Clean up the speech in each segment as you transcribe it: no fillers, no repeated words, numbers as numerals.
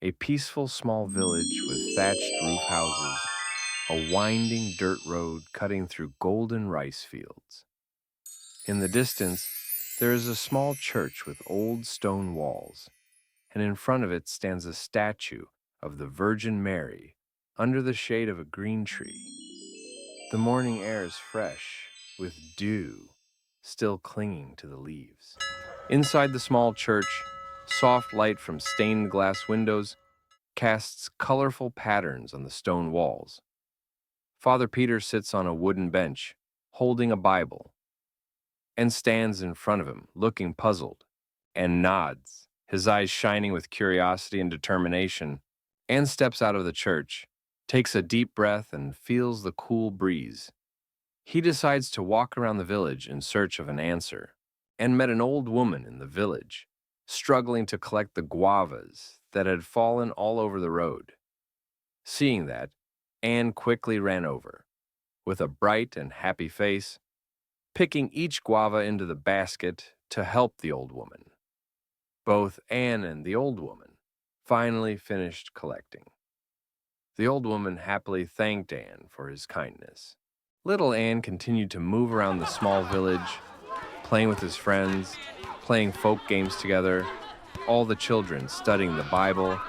a peaceful small village with thatched roof houses, a winding dirt road cutting through golden rice fields. In the distance, there is a small church with old stone walls, and in front of it stands a statue of the Virgin Mary under the shade of a green tree. The morning air is fresh, with dew still clinging to the leaves. Inside the small church, soft light from stained glass windows casts colorful patterns on the stone walls. Father Peter sits on a wooden bench, holding a Bible, and stands in front of him, looking puzzled, and nods, his eyes shining with curiosity and determination. Anne steps out of the church, takes a deep breath, and feels the cool breeze. He decides to walk around the village in search of an answer, and met an old woman in the village, struggling to collect the guavas that had fallen all over the road. Seeing that, Anne quickly ran over, with a bright and happy face, picking each guava into the basket to help the old woman. Both Anne and the old woman finally finished collecting. The old woman happily thanked Anne for his kindness. Little Anne continued to move around the small village, playing with his friends, playing folk games together, all the children studying the Bible,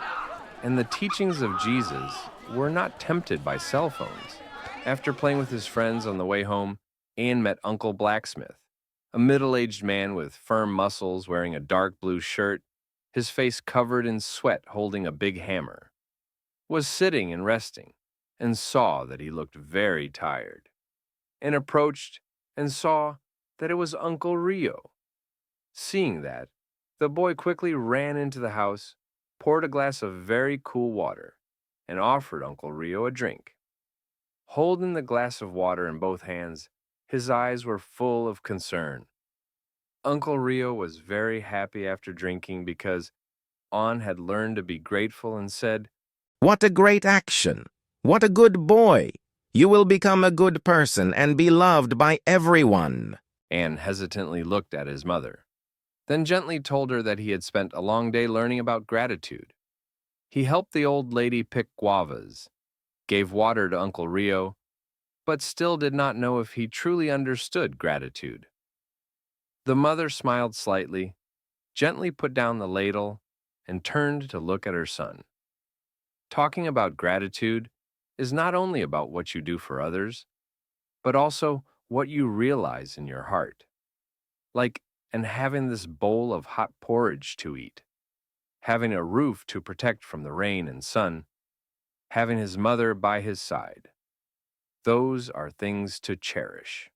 and the teachings of Jesus were not tempted by cell phones. After playing with his friends on the way home, Anne met Uncle Blacksmith, a middle-aged man with firm muscles wearing a dark blue shirt, his face covered in sweat holding a big hammer, was sitting and resting, and saw that he looked very tired, and approached and saw that it was Uncle Rio. Seeing that, the boy quickly ran into the house, poured a glass of very cool water, and offered Uncle Rio a drink. Holding the glass of water in both hands, his eyes were full of concern. Uncle Rio was very happy after drinking because An had learned to be grateful and said, "What a great action! What a good boy! You will become a good person and be loved by everyone." Anne hesitantly looked at his mother, then gently told her that he had spent a long day learning about gratitude. He helped the old lady pick guavas, gave water to Uncle Rio, but still did not know if he truly understood gratitude. The mother smiled slightly, gently put down the ladle, and turned to look at her son. Talking about gratitude is not only about what you do for others, but also what you realize in your heart. Like, and having this bowl of hot porridge to eat, having a roof to protect from the rain and sun, having his mother by his side. Those are things to cherish.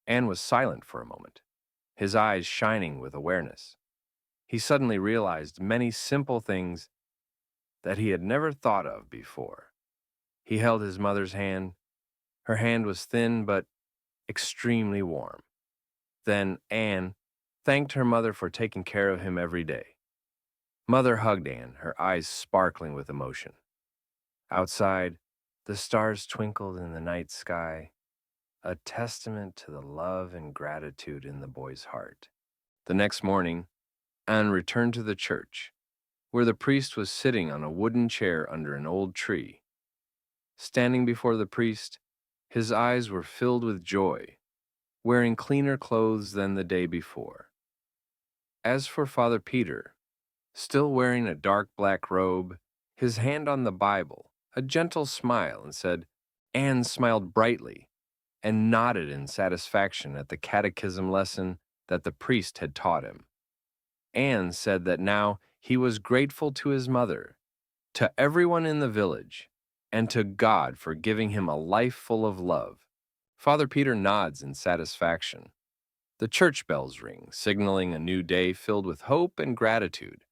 Anne was silent for a moment, his eyes shining with awareness. He suddenly realized many simple things that he had never thought of before. He held his mother's hand. Her hand was thin but extremely warm. Then Anne thanked her mother for taking care of him every day. Mother hugged Anne, her eyes sparkling with emotion. Outside, the stars twinkled in the night sky, a testament to the love and gratitude in the boy's heart. The next morning, Anne returned to the church, where the priest was sitting on a wooden chair under an old tree. Standing before the priest, his eyes were filled with joy, wearing cleaner clothes than the day before. As for Father Peter, still wearing a dark black robe, his hand on the Bible, a gentle smile, and said, Anne smiled brightly and nodded in satisfaction at the catechism lesson that the priest had taught him. Anne said that now he was grateful to his mother, to everyone in the village, and to God for giving him a life full of love. Father Peter nods in satisfaction. The church bells ring, signaling a new day filled with hope and gratitude.